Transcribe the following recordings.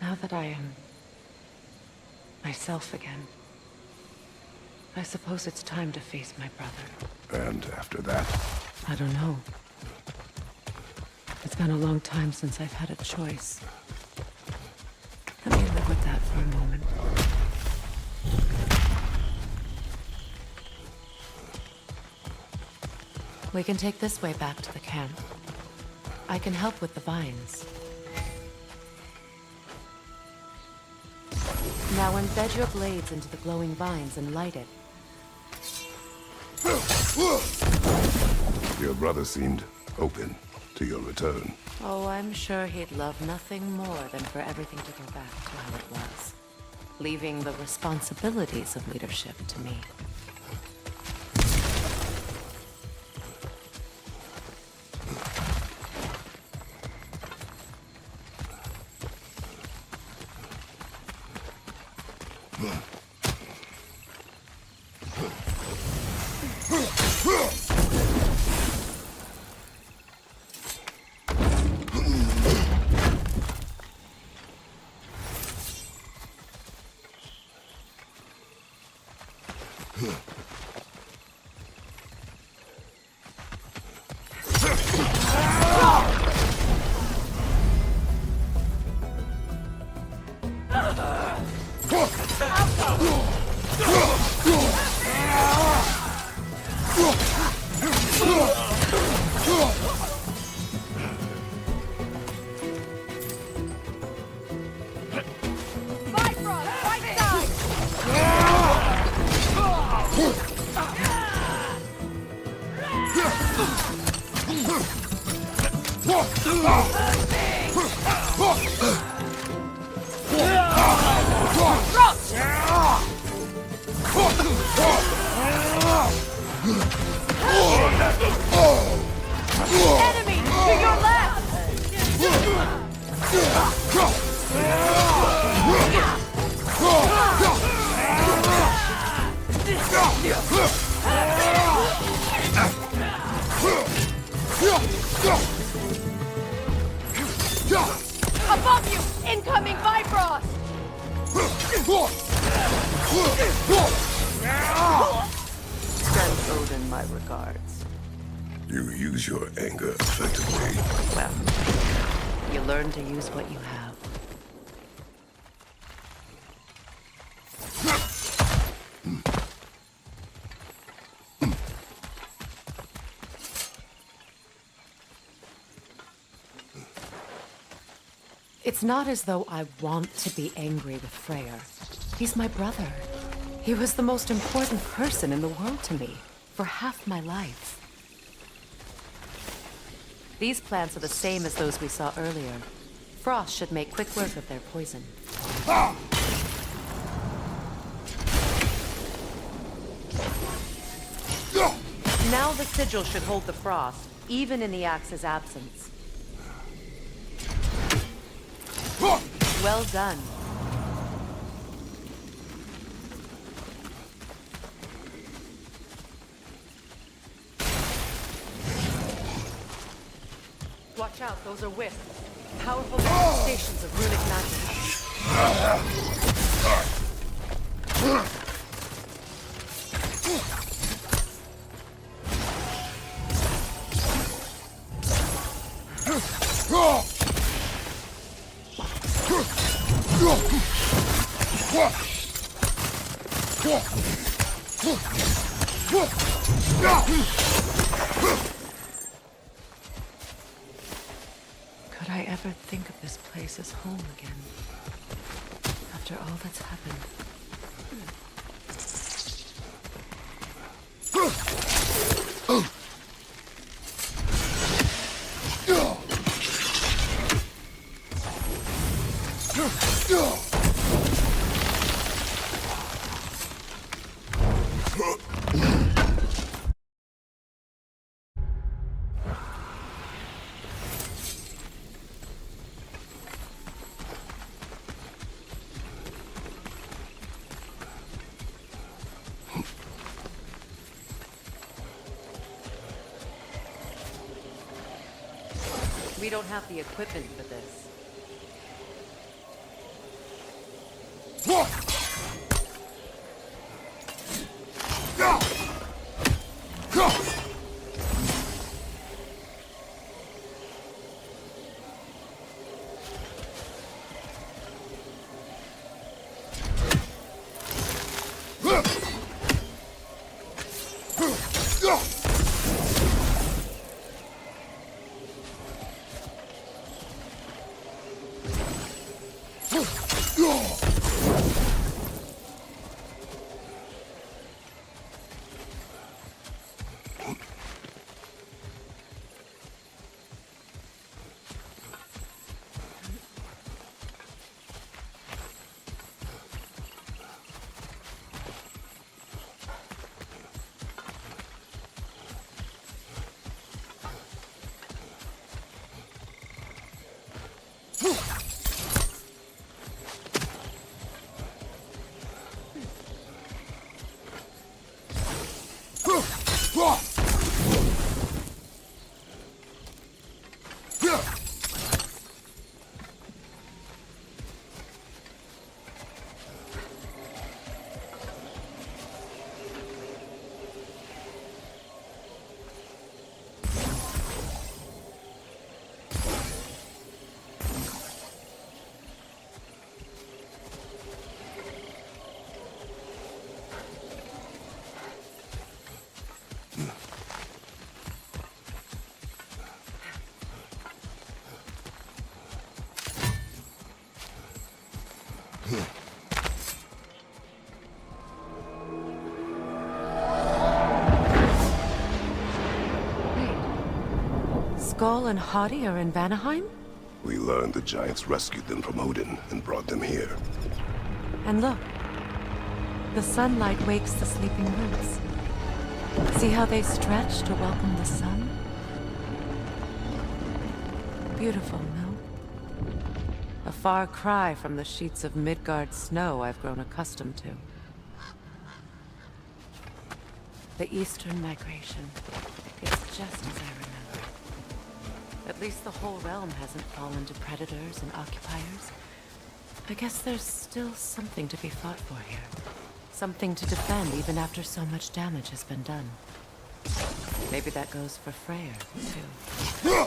Now that I am myself again, I suppose it's time to face my brother. And after that? I don't know. It's been a long time since I've had a choice. Let me live with that for a moment. We can take this way back to the camp. I can help with the vines. Now embed your blades into the glowing vines and light it. Your brother seemed open to your return. Oh, I'm sure he'd love nothing more than for everything to go back to how it was, leaving the responsibilities of leadership to me. Enemy to your left! Above you! Incoming Bifrost! Send Odin my regards. You use your anger effectively. Well, you learn to use what you have. It's not as though I want to be angry with Freyr. He's my brother. He was the most important person in the world to me for half my life. These plants are the same as those we saw earlier. Frost should make quick work of their poison. Now the sigil should hold the frost, even in the axe's absence. Well done. Watch out, those are wisps. Powerful manifestations of runic magic. Could I ever think of this place as home again? After all that's happened. We don't have the equipment for this. Skull and Hati are in Vanaheim? We learned the giants rescued them from Odin and brought them here. And look, the sunlight wakes the sleeping roots. See how they stretch to welcome the sun? Beautiful, no? A far cry from the sheets of Midgard snow I've grown accustomed to. The Eastern migration. It's just as I remember. At least the whole realm hasn't fallen to predators and occupiers. I guess there's still something to be fought for here. Something to defend even after so much damage has been done. Maybe that goes for Freyr, too.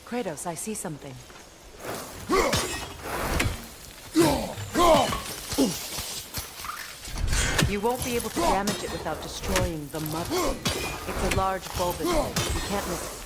Kratos, I see something. You won't be able to damage it without destroying the mother. It's a large bulbous thing. You can't miss it.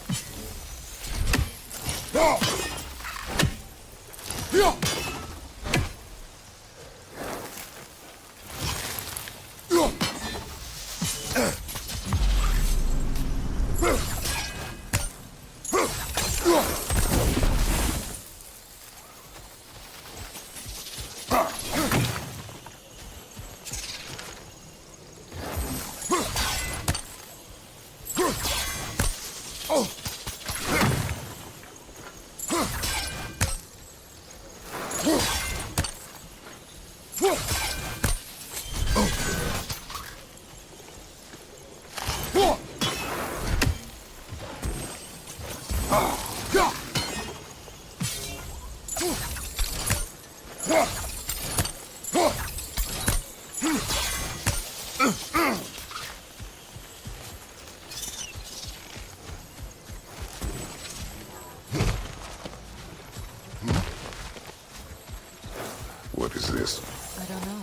What is this? I don't know.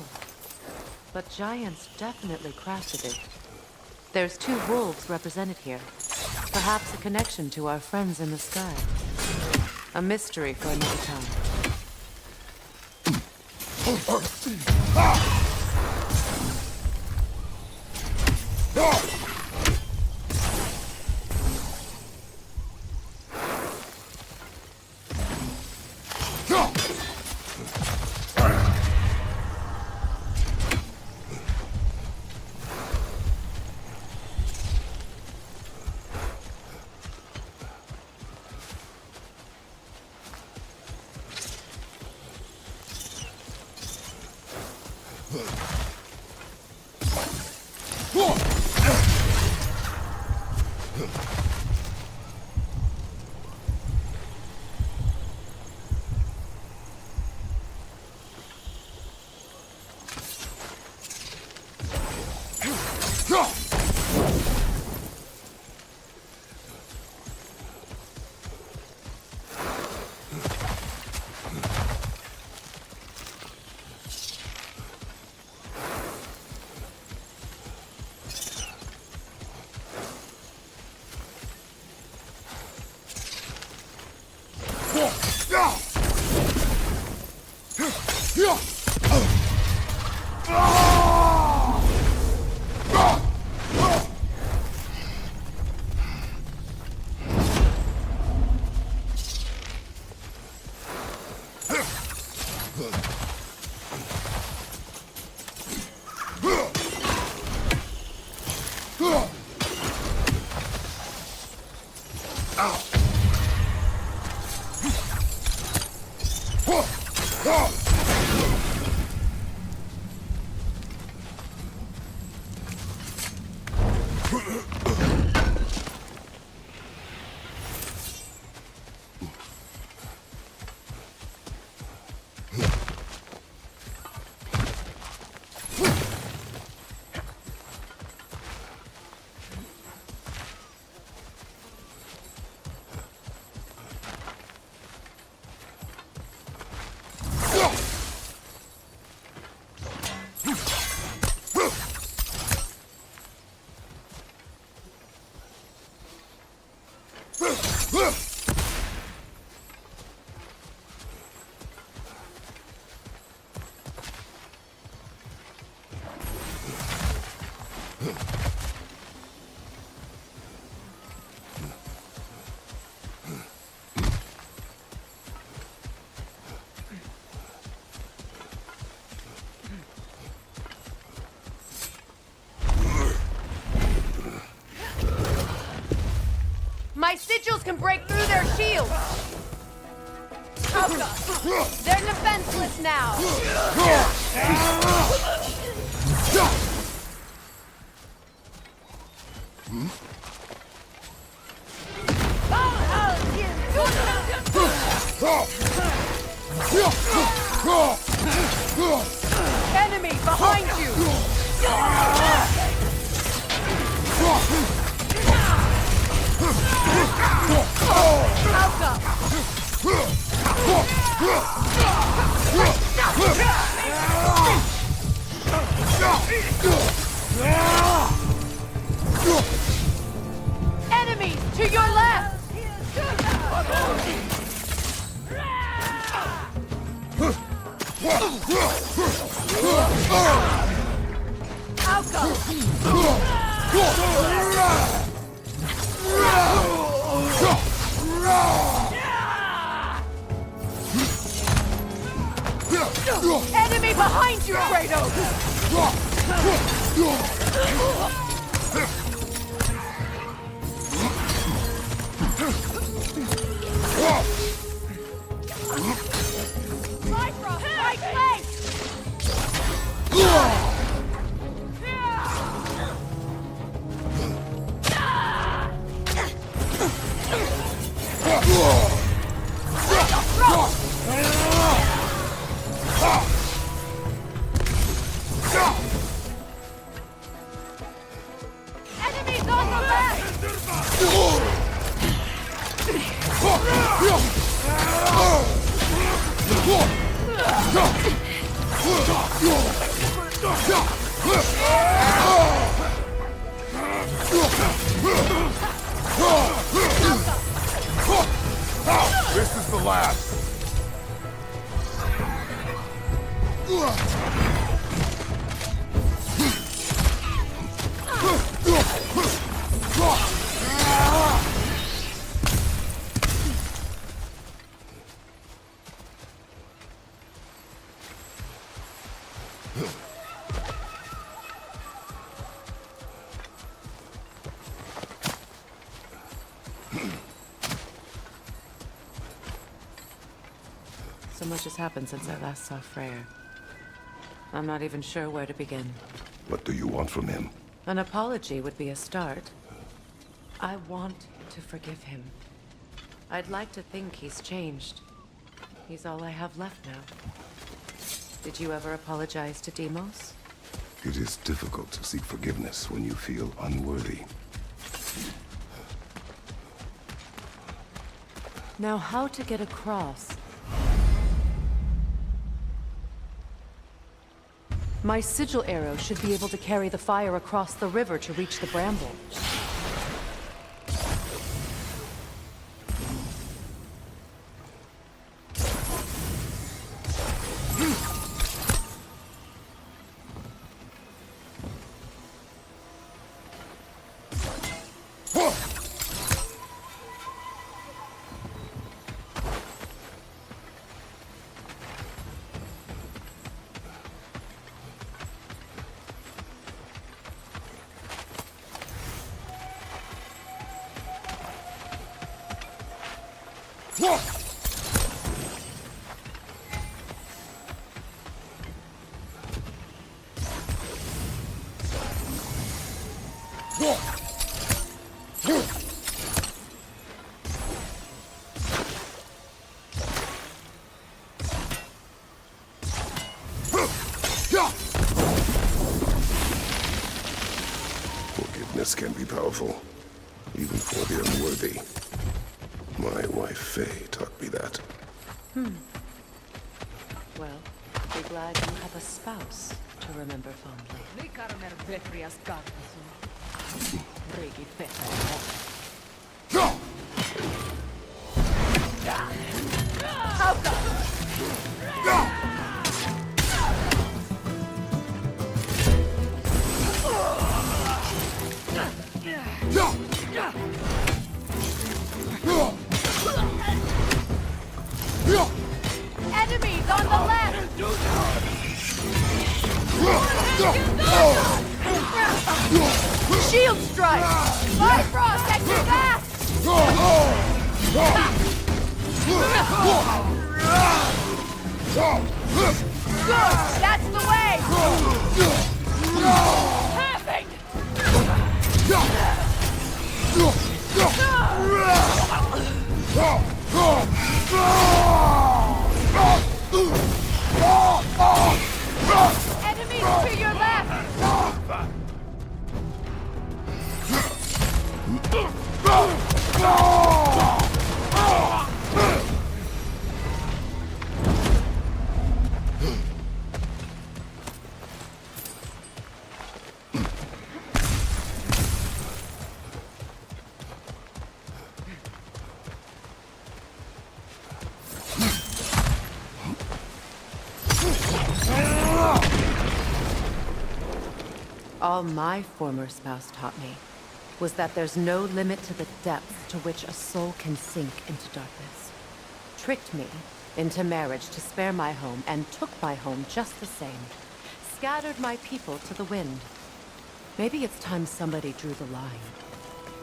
But giants definitely crafted it. There's 2 wolves represented here. Perhaps a connection to our friends in the sky. A mystery for another time. My sigils can break through their shields! Alka! They're defenseless now! Enemy behind you! Alka! Enemies to your left! Enemy behind you, Kratos! Right leg! Enemies on the left! So much has happened since I last saw Freyr. I'm not even sure where to begin. What do you want from him? An apology would be a start. I want to forgive him. I'd like to think he's changed. He's all I have left now. Did you ever apologize to Demos? It is difficult to seek forgiveness when you feel unworthy. Now, how to get across? My sigil arrow should be able to carry the fire across the river to reach the bramble. Forgiveness can be powerful, even for the unworthy. My wife Faye taught me that. Well, be glad you have a spouse to remember fondly. Enemies on the left! Shield strike! Bifrost at your back! Good! That's the way! Enemies to your left! All my former spouse taught me was that there's no limit to the depth to which a soul can sink into darkness. Tricked me into marriage to spare my home and took my home just the same. Scattered my people to the wind. Maybe it's time somebody drew the line.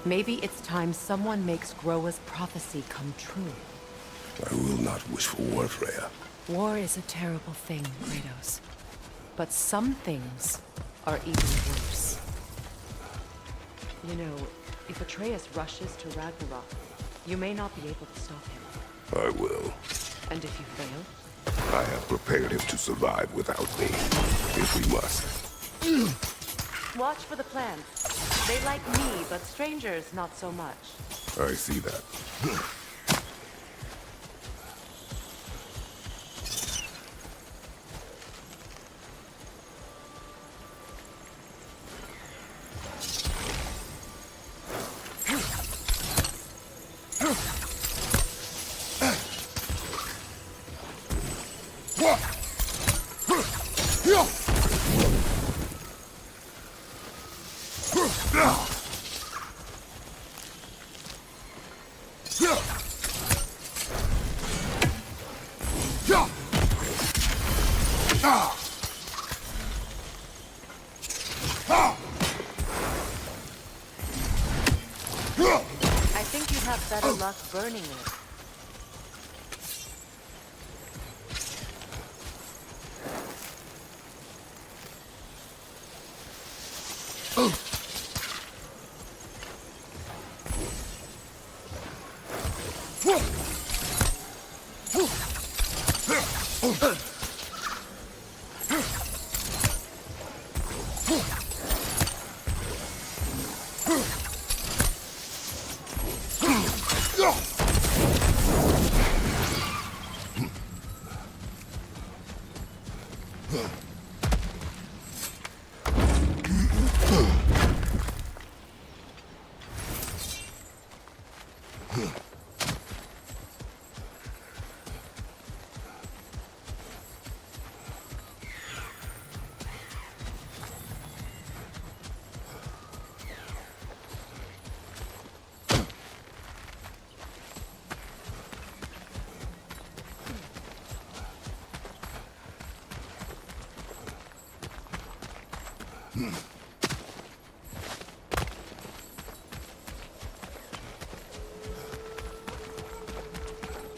Maybe it's time someone makes Groa's prophecy come true. I will not wish for war, Freya. War is a terrible thing, Kratos. But some things are even worse. You know, if Atreus rushes to Ragnarok, you may not be able to stop him. I will. And if you fail? I have prepared him to survive without me, if we must. Watch for the plants. They like me, but strangers not so much. I see that. have better luck burning it.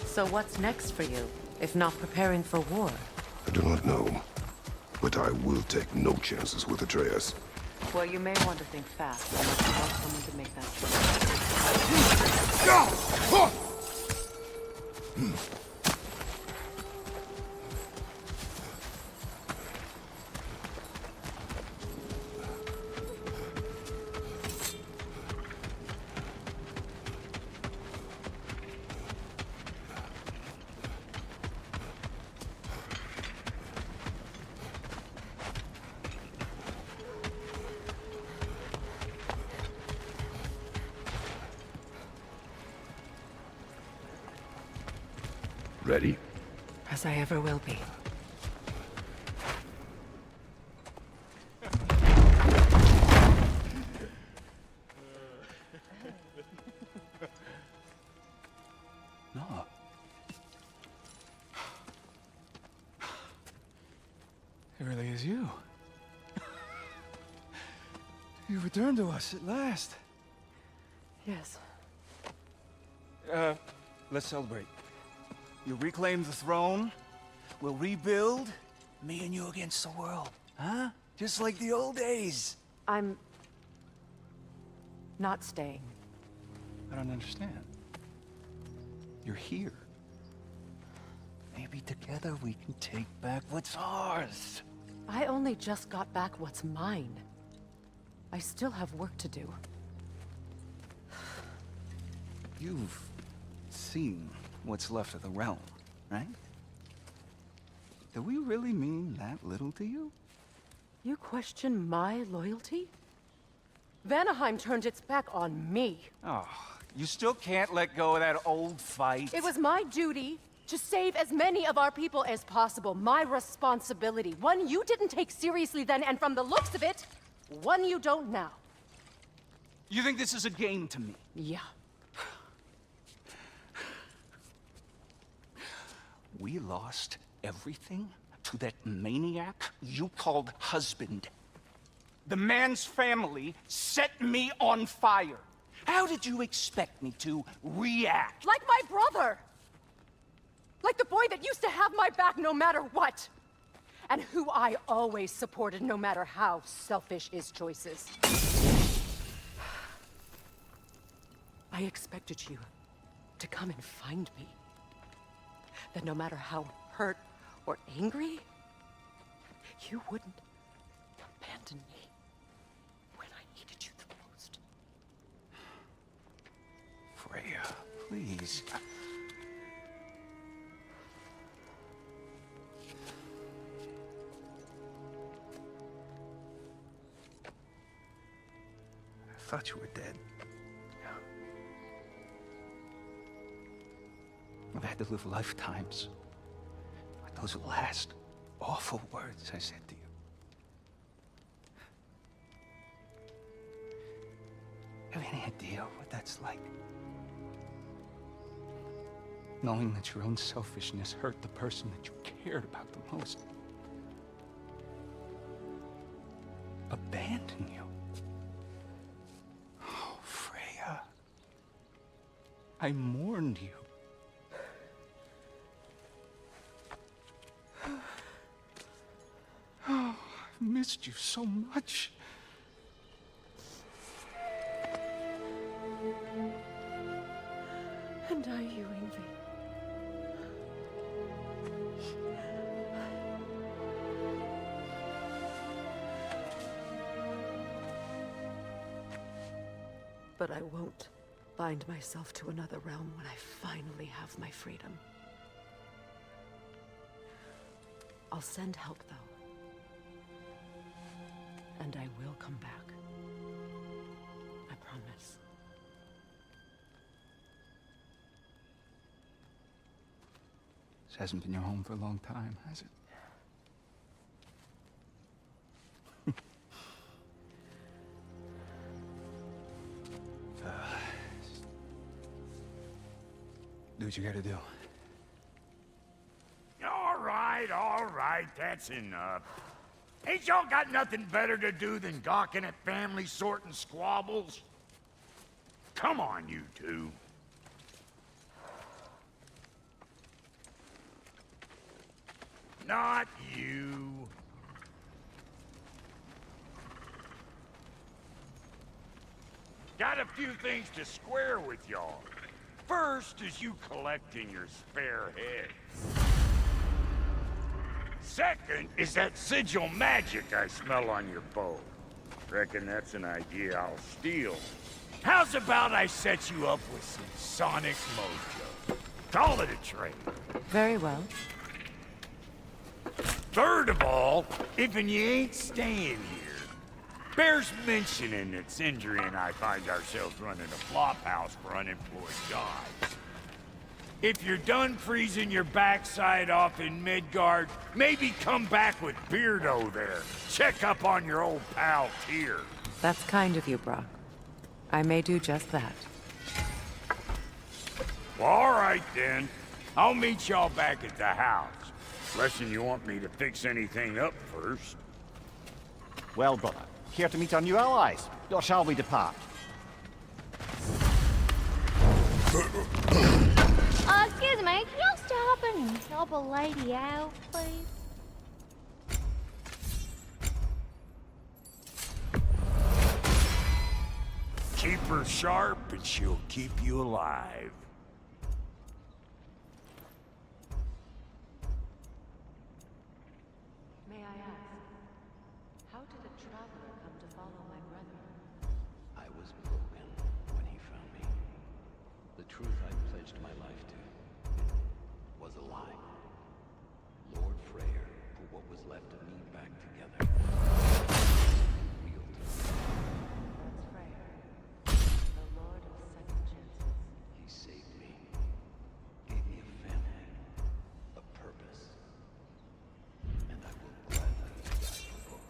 So what's next for you, if not preparing for war? I do not know, but I will take no chances with Atreus. Well, you may want to think fast, unless you want someone to make that choice. Ready? As I ever will be. No. It really is you. You returned to us at last. Yes. Let's celebrate. You reclaim the throne, we'll rebuild, me and you against the world, huh? Just like the old days. I'm... not staying. I don't understand. You're here. Maybe together we can take back what's ours. I only just got back what's mine. I still have work to do. You've seen what's left of the realm, right? Do we really mean that little to you? You question my loyalty? Vanaheim turned its back on me. Oh, you still can't let go of that old fight? It was my duty to save as many of our people as possible. My responsibility. One you didn't take seriously then, and from the looks of it, one you don't now. You think this is a game to me? Yeah. We lost everything to that maniac you called husband. The man's family set me on fire. How did you expect me to react? Like my brother! Like the boy that used to have my back no matter what! And who I always supported no matter how selfish his choices. I expected you to come and find me. That no matter how hurt or angry, you wouldn't abandon me when I needed you the most. Freya, please. I thought you were dead. I've had to live lifetimes with those last awful words I said to you. Have any idea what that's like? Knowing that your own selfishness hurt the person that you cared about the most. Abandon you. Oh, Freya. I mourned you. Oh, I've missed you so much. And are you, Ingvi? But I won't bind myself to another realm when I finally have my freedom. I'll send help, though. And I will come back. I promise. This hasn't been your home for a long time, has it? Do what you gotta do. All right, that's enough. Ain't y'all got nothing better to do than gawking at family sorting squabbles? Come on, you two. Not you. Got a few things to square with y'all. First is you collecting your spare heads. Second is that sigil magic I smell on your bow. Reckon that's an idea I'll steal. How's about I set you up with some sonic mojo? Call it a trade. Very well. Third of all, if you ain't staying here, bears mentioning that Sindri and I find ourselves running a flop house for unemployed guys. If you're done freezing your backside off in Midgard, maybe come back with Beardo there. Check up on your old pal Tyr. That's kind of you, Brock. I may do just that. Well, all right then. I'll meet y'all back at the house. Unless you want me to fix anything up first. Well, brother, here to meet our new allies. Or shall we depart? Excuse me, can y'all stop and help a lady out, please? Keep her sharp and she'll keep you alive. May I ask, how did a traveler come to follow my brother? I was broken when he found me. The truth I pledged my life to was a lie. Lord Freyr put what was left of me back together. Real to me. That's Freyr, the Lord of Second Chances. He saved me, gave me a family, a purpose, and I will gladly die for both.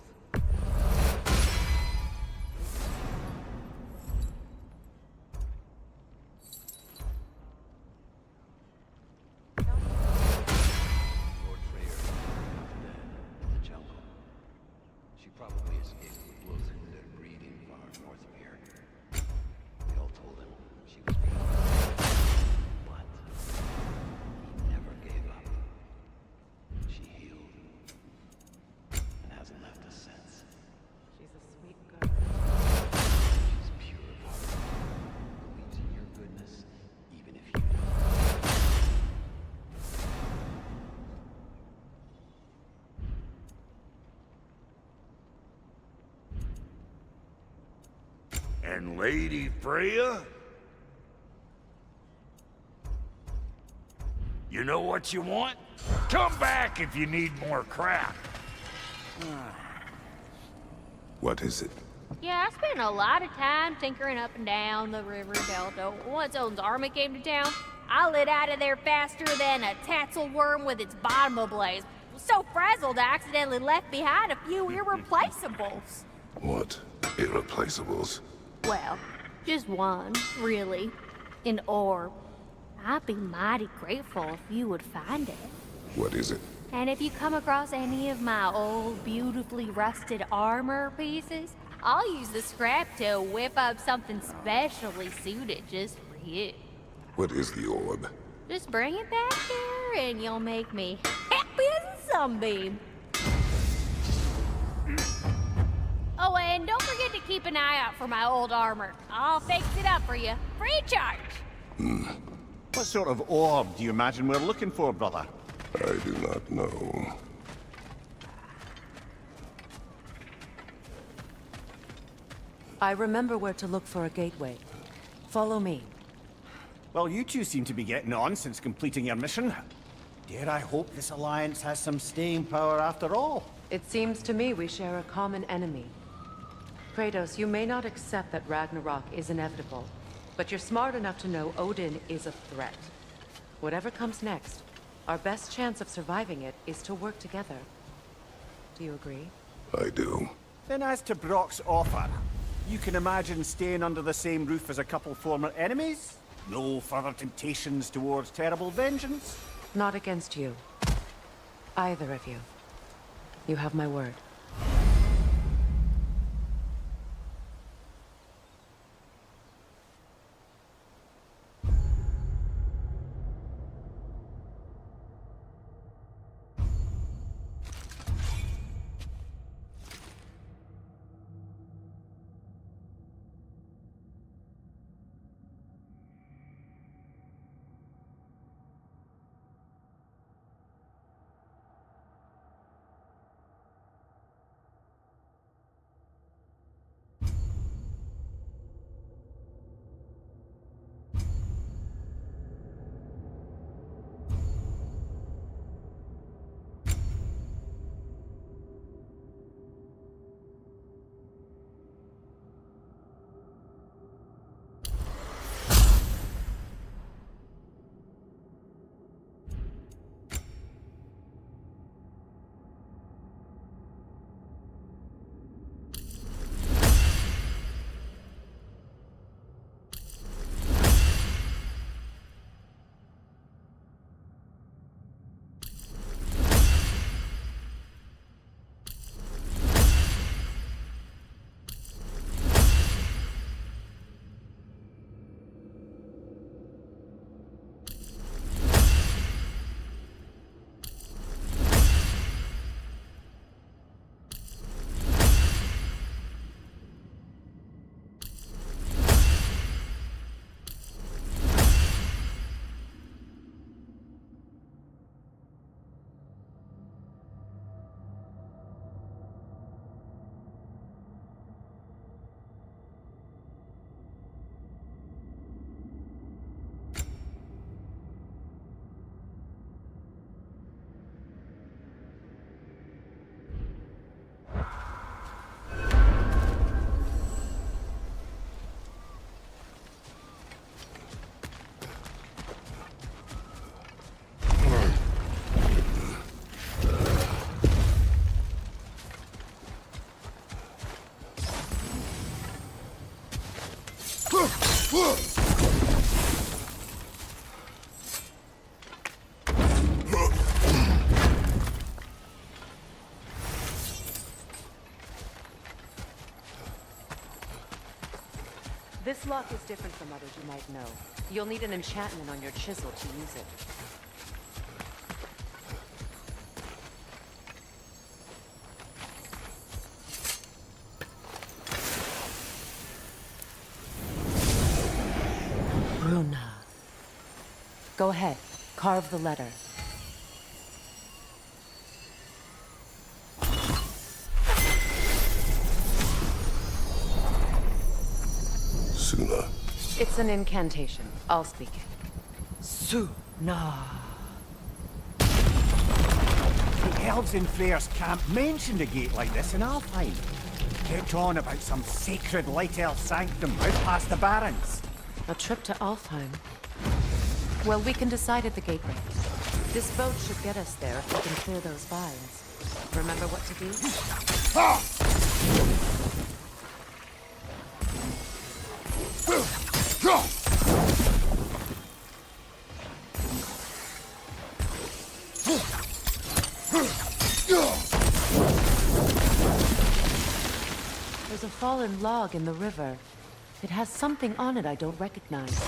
Lord Freyr found dead in the jungle. She probably escaped the blows from their breeding far north of here. They all told him she was being but he never gave up. She healed and hasn't left a since. She's a sweet girl. She's pure of heart, believes in your goodness, even if you don't. And Lady Freya? You know what you want? Come back if you need more crap. What is it? Yeah, I spent a lot of time tinkering up and down the river delta. Once Odin's army came to town, I lit out of there faster than a tassel worm with its bottom ablaze. So frazzled, I accidentally left behind a few irreplaceables. What? Irreplaceables? Well, just one, really. An orb. I'd be mighty grateful if you would find it. What is it? And if you come across any of my old, beautifully rusted armor pieces, I'll use the scrap to whip up something specially suited just for you. What is the orb? Just bring it back here and you'll make me happy as a sunbeam. Oh, and don't forget to keep an eye out for my old armor. I'll fix it up for you, free charge. What sort of orb do you imagine we're looking for, brother? I do not know. I remember where to look for a gateway. Follow me. Well, you two seem to be getting on since completing your mission. Dare I hope this alliance has some staying power after all? It seems to me we share a common enemy. Kratos, you may not accept that Ragnarok is inevitable, but you're smart enough to know Odin is a threat. Whatever comes next, our best chance of surviving it is to work together. Do you agree? I do. Then as to Brock's offer, you can imagine staying under the same roof as a couple former enemies? No further temptations towards terrible vengeance? Not against you. Either of you. You have my word. This lock is different from others you might know. You'll need an enchantment on your chisel to use it. Runa. Go ahead. Carve the letter. Suna. It's an incantation. I'll speak it. Suna. The elves in Freyr's camp mentioned a gate like this in Alfheim. Kept on about some sacred light elf sanctum out past the Barrens. A trip to Alfheim. Well, we can decide at the gateway. This boat should get us there if we can clear those vines. Remember what to do? There's a fallen log in the river. It has something on it I don't recognize.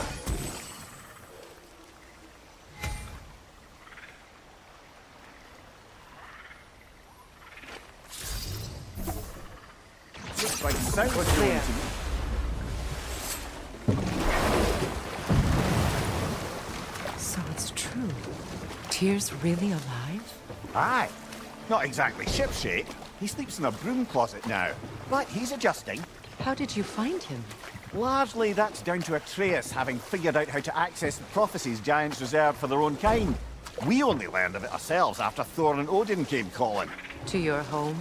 sounds clear. to me. So it's true. Tyr's really alive? Aye. Not exactly shipshape. He sleeps in a broom closet now. But he's adjusting. How did you find him? Largely, that's down to Atreus having figured out how to access the prophecies giants reserved for their own kind. We only learned of it ourselves after Thor and Odin came calling. To your home?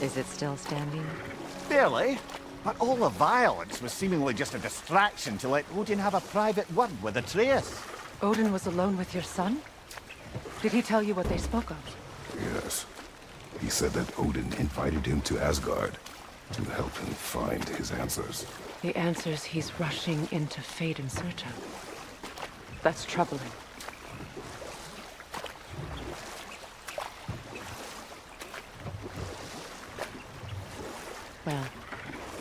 Is it still standing? Barely. But all the violence was seemingly just a distraction to let Odin have a private word with Atreus. Odin was alone with your son? Did he tell you what they spoke of? Yes. He said that Odin invited him to Asgard to help him find his answers. The answers he's rushing into fate in search of. That's troubling. Well,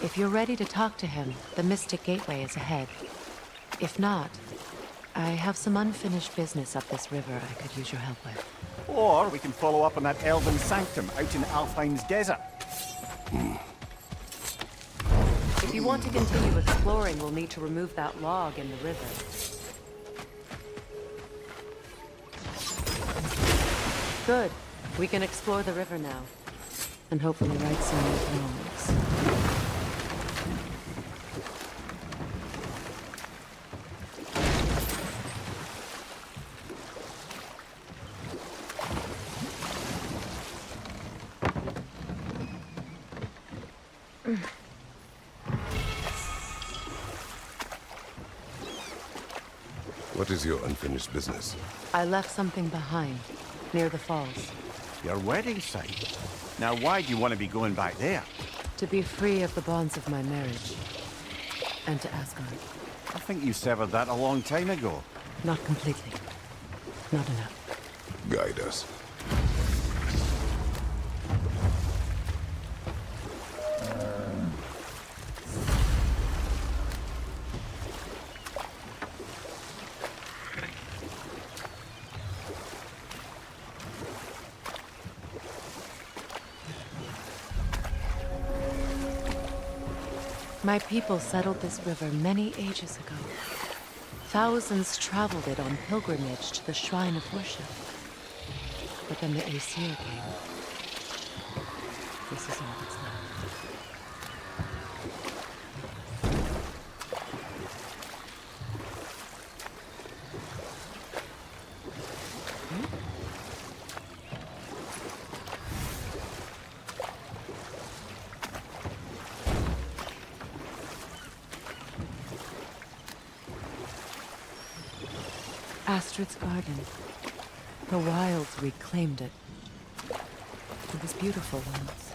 if you're ready to talk to him, the Mystic Gateway is ahead. If not, I have some unfinished business up this river I could use your help with. Or we can follow up on that elven sanctum out in Alfheim's desert. If you want to continue exploring, we'll need to remove that log in the river. Good. We can explore the river now. And hopefully right some old wrongs. What is your unfinished business? I left something behind, near the falls. Your wedding site. Now why do you want to be going back there? To be free of the bonds of my marriage. And to Asgard. I think you severed that a long time ago. Not completely. Not enough. Guide us. My people settled this river many ages ago. Thousands traveled it on pilgrimage to the shrine of worship. But then the Aesir came. This is all that's left. Astrid's garden. The wilds reclaimed it. It was beautiful once.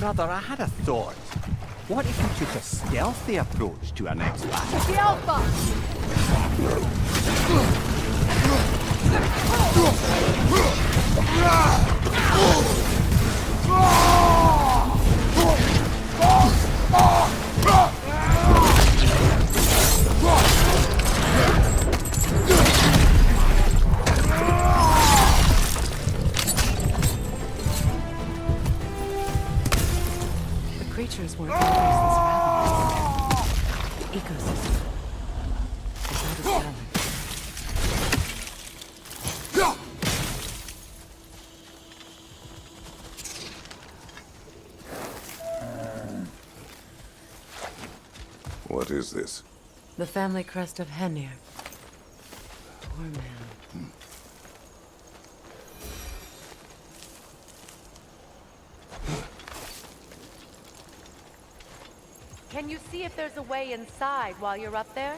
Brother, I had a thought. What if you took a stealthy approach to our next battle? The Alpha! The creatures weren't hunters since Ragnarok. The ecosystem is out of balance. What is this? The family crest of Henir. Poor man. Can you see if there's a way inside while you're up there?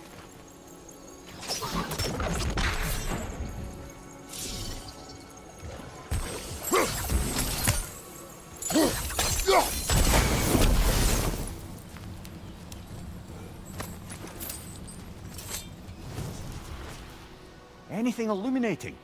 Anything illuminating?